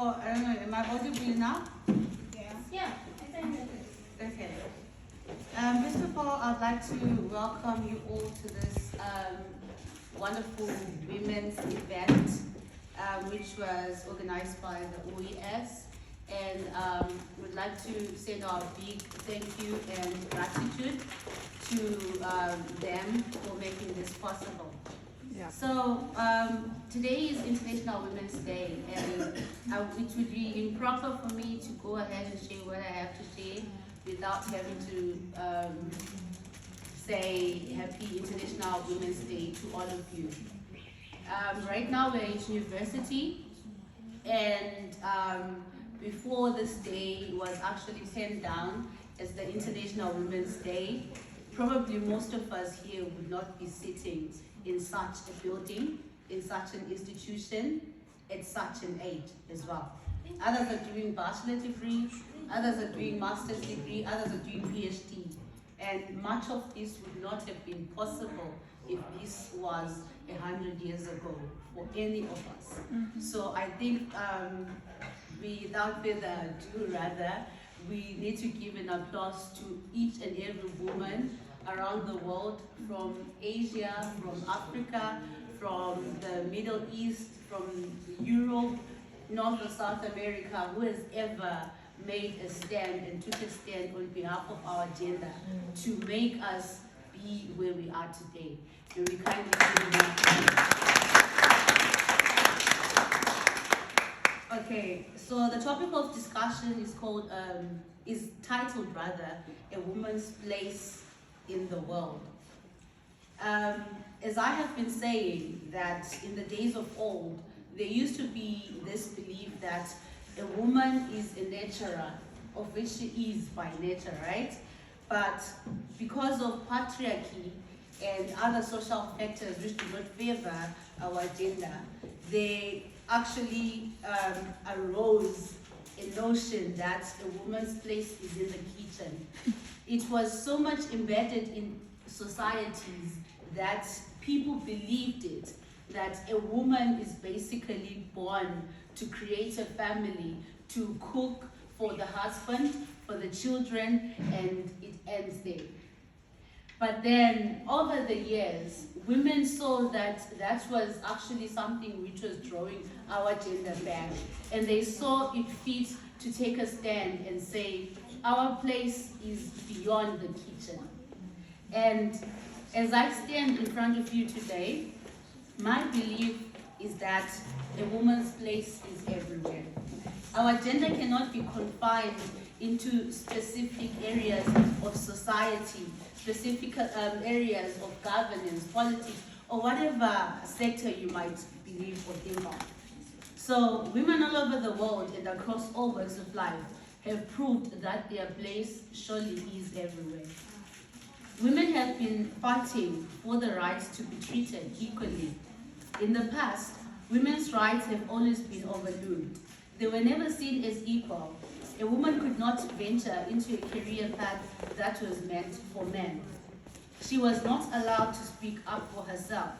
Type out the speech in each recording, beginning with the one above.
all, I don't know, am I audible enough? Yeah, I think Okay. First of all, I'd like to welcome you all to this wonderful women's event, which was organized by the OES. And we'd like to send our big thank you and gratitude to them for making this possible. Yeah. So today is International Women's Day, and it would be improper for me to go ahead and share what I have to share without having to say Happy International Women's Day to all of you. Right now we're at university, and before this day was actually penned down as the International Women's Day, probably most of us here would not be sitting in such a building, in such an institution, at such an age as well. Others are doing bachelor degree, others are doing master's degree, others are doing PhD. And much of this would not have been possible if this was 100 years ago for any of us. So I think without further ado, we need to give an applause to each and every woman around the world, from Asia, from Africa, from the Middle East, from Europe, North or South America, who has ever made a stand and took a stand on behalf of our agenda to make us be where we are today. May we kindly give them a Okay, so the topic of discussion is titled A Woman's Place in the World. As I have been saying, that in the days of old, there used to be this belief that a woman is a nurturer, of which she is by nature, right? But because of patriarchy and other social factors which do not favor our gender, they actually arose a notion that a woman's place is in the kitchen. It was so much embedded in societies that people believed it, that a woman is basically born to create a family, to cook for the husband, for the children, and it ends there. But then, over the years, women saw that that was actually something which was drawing our gender back. And they saw it fit to take a stand and say, our place is beyond the kitchen. And as I stand in front of you today, my belief is that a woman's place is everywhere. Our gender cannot be confined into specific areas of society, specific areas of governance, politics, or whatever sector you might believe or think of. So women all over the world and across all walks of life have proved that their place surely is everywhere. Women have been fighting for the right to be treated equally. In the past, women's rights have always been overlooked. They were never seen as equal. A woman could not venture into a career path that was meant for men. She was not allowed to speak up for herself.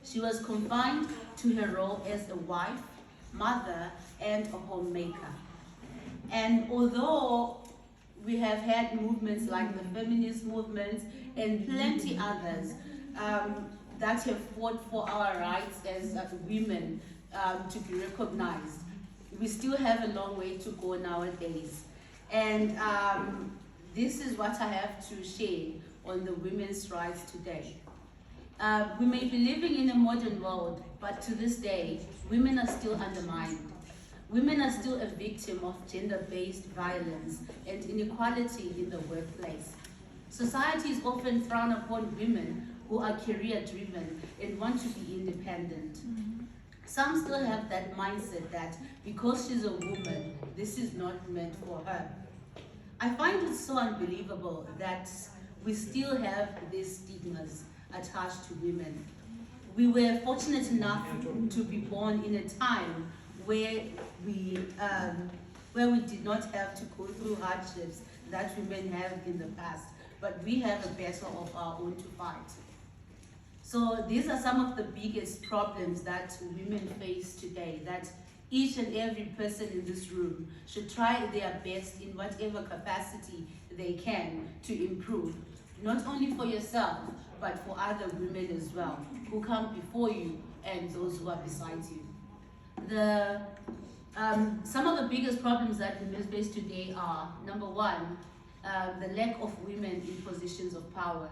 She was confined to her role as a wife, mother, and a homemaker. And although we have had movements like the feminist movement and plenty others that have fought for our rights as women to be recognized, we still have a long way to go nowadays. And this is what I have to share on the women's rights today. We may be living in a modern world, but to this day, women are still undermined. Women are still a victim of gender-based violence and inequality in the workplace. Societies often frown upon women who are career-driven and want to be independent. Some still have that mindset that because she's a woman, this is not meant for her. I find it so unbelievable that we still have these stigmas attached to women. We were fortunate enough to be born in a time where we did not have to go through hardships that women have in the past, but we have a battle of our own to fight. So these are some of the biggest problems that women face today, that Each and every person in this room should try their best in whatever capacity they can to improve, not only for yourself, but for other women as well, who come before you and those who are beside you. Some of the biggest problems that women face today are, number one, the lack of women in positions of power.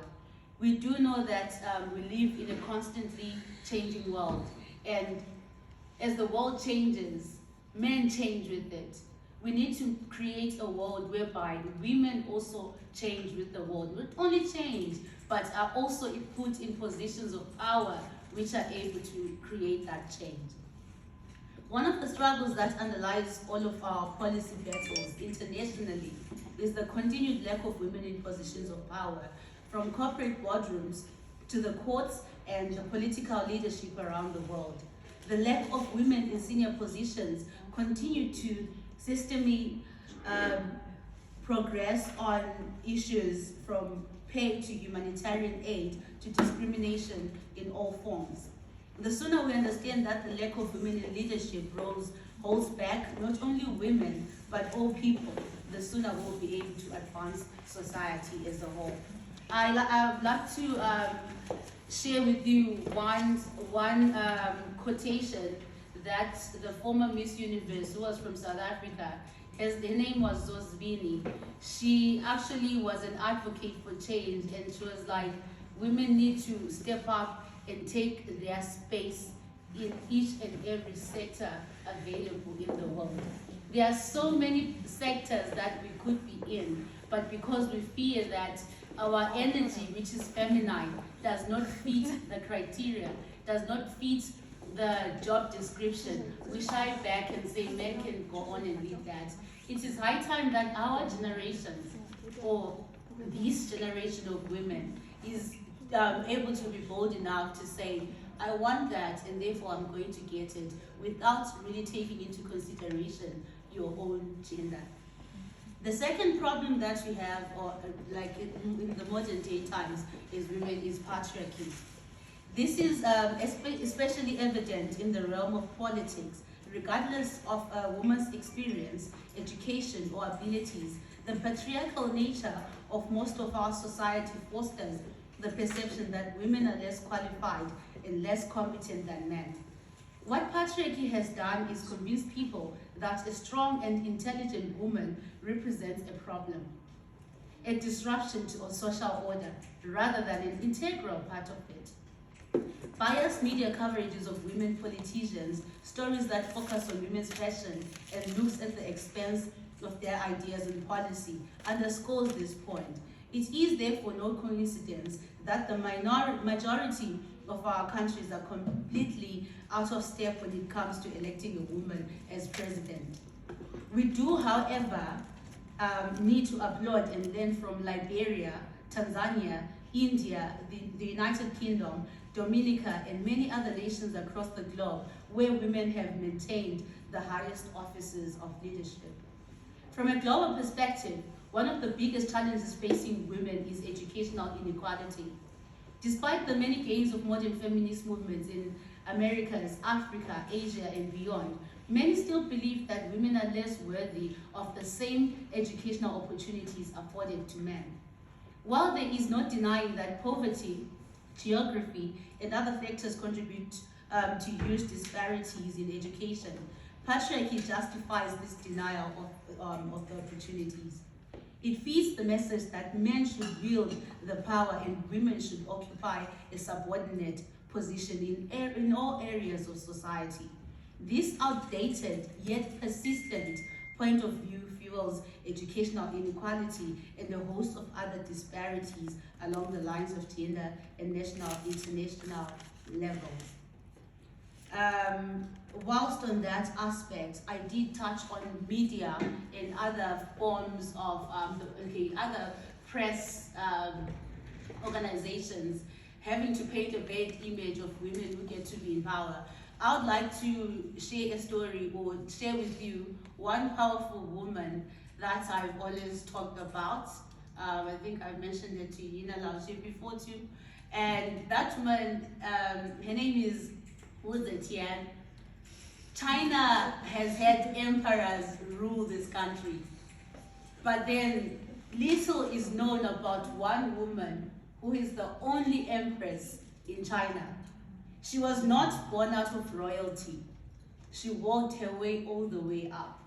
We do know that we live in a constantly changing world, and as the world changes, men change with it. We need to create a world whereby women also change with the world. Not only change, but are also put in positions of power which are able to create that change. One of the struggles that underlies all of our policy battles internationally is the continued lack of women in positions of power, from corporate boardrooms to the courts and the political leadership around the world. The lack of women in senior positions continue to systematically progress on issues from pay to humanitarian aid to discrimination in all forms. The sooner we understand that the lack of women in leadership roles holds back not only women but all people, the sooner we'll be able to advance society as a whole. I'd like to share with you one quotation that the former Miss Universe, who was from South Africa, her name was Zosbini. She actually was an advocate for change, and she was like, women need to step up and take their space in each and every sector available in the world. There are so many sectors that we could be in, but because we fear that our energy, which is feminine, does not fit the criteria, does not fit the job description, we shy back and say men can go on and lead that. It is high time that our generation, or this generation of women, is able to be bold enough to say, I want that and therefore I'm going to get it, without really taking into consideration your own gender. The second problem that we have, or like in the modern day times, is women, is patriarchy. This is especially evident in the realm of politics. Regardless of a woman's experience, education, or abilities, the patriarchal nature of most of our society fosters the perception that women are less qualified and less competent than men. What patriarchy has done is convince people that a strong and intelligent woman represents a problem, a disruption to a social order, rather than an integral part of it. Biased media coverages of women politicians, stories that focus on women's fashion and looks at the expense of their ideas and policy, underscores this point. It is therefore no coincidence that the majority of our countries are completely out of step when it comes to electing a woman as president. We do, however, need to applaud and learn from Liberia, Tanzania, India, the United Kingdom, Dominica, and many other nations across the globe where women have maintained the highest offices of leadership. From a global perspective, one of the biggest challenges facing women is educational inequality. Despite the many gains of modern feminist movements in Americas, Africa, Asia, and beyond, many still believe that women are less worthy of the same educational opportunities afforded to men. While there is no denying that poverty, geography, and other factors contribute to huge disparities in education, patriarchy justifies this denial of the opportunities. It feeds the message that men should wield the power and women should occupy a subordinate position in all areas of society. This outdated yet persistent point of view fuels educational inequality and a host of other disparities along the lines of gender and national, international levels. Whilst on that aspect, I did touch on media and other forms of other press organizations having to paint a bad image of women who get to be in power. I would like to share a story or share with you one powerful woman that I've always talked about. I think I've mentioned it to Yina Laoshi before too. And that woman, her name is Wu Zetian. China has had emperors rule this country, but then little is known about one woman who is the only empress in China. She was not born out of royalty. She worked her way all the way up.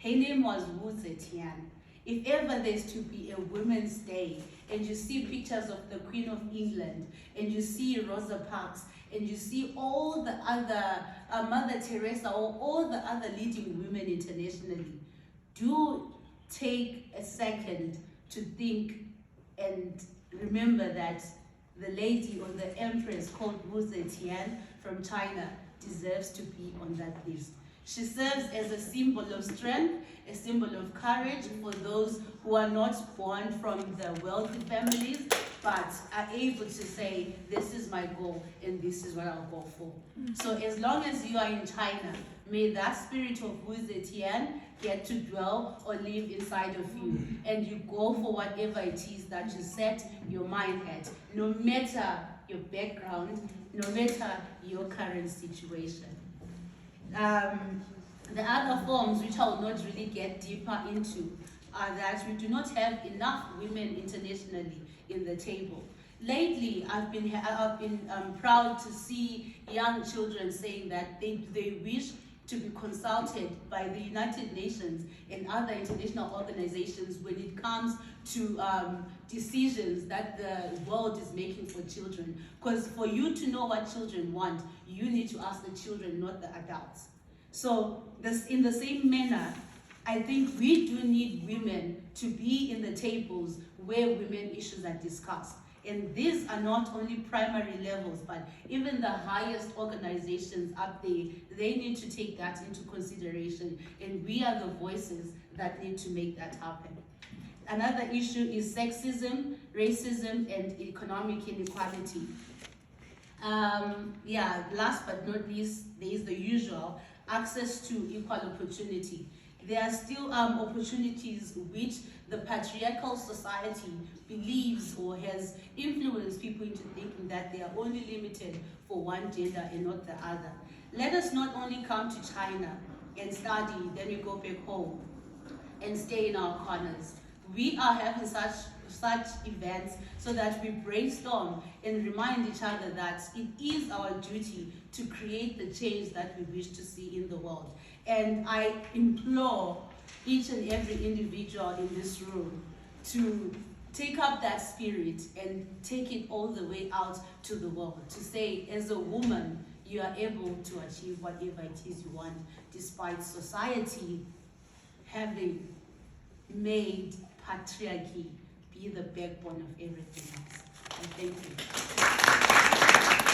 Her name was Wu Zetian. If ever there's to be a Women's Day, and you see pictures of the Queen of England, and you see Rosa Parks, and you see all the other, Mother Teresa, or all the other leading women internationally, do take a second to think and remember that the lady or the empress called Wu Zetian from China deserves to be on that list. She serves as a symbol of strength, a symbol of courage for those who are not born from the wealthy families, but are able to say, this is my goal and this is what I'll go for. So as long as you are in China, may that spirit of Wu Zetian get to dwell or live inside of you, and you go for whatever it is that you set your mind at, no matter your background, no matter your current situation. The other forms, which I will not really get deeper into, are that we do not have enough women internationally in the table. Lately, I've been proud to see young children saying that they wish to be consulted by the United Nations and other international organizations when it comes to decisions that the world is making for children. Because for you to know what children want, you need to ask the children, not the adults. So in the same manner, I think we do need women to be in the tables where women issues are discussed. And these are not only primary levels, but even the highest organizations up there, they need to take that into consideration. And we are the voices that need to make that happen. Another issue is sexism, racism, and economic inequality. Last but not least, there is the usual access to equal opportunity. There are still opportunities which the patriarchal society believes or has influenced people into thinking that they are only limited for one gender and not the other. Let us not only come to China and study, then we go back home and stay in our corners. We are having such events so that we brainstorm and remind each other that it is our duty to create the change that we wish to see in the world. And I implore each and every individual in this room to take up that spirit and take it all the way out to the world, to say, as a woman, you are able to achieve whatever it is you want, despite society having made patriarchy be the backbone of everything else. And thank you.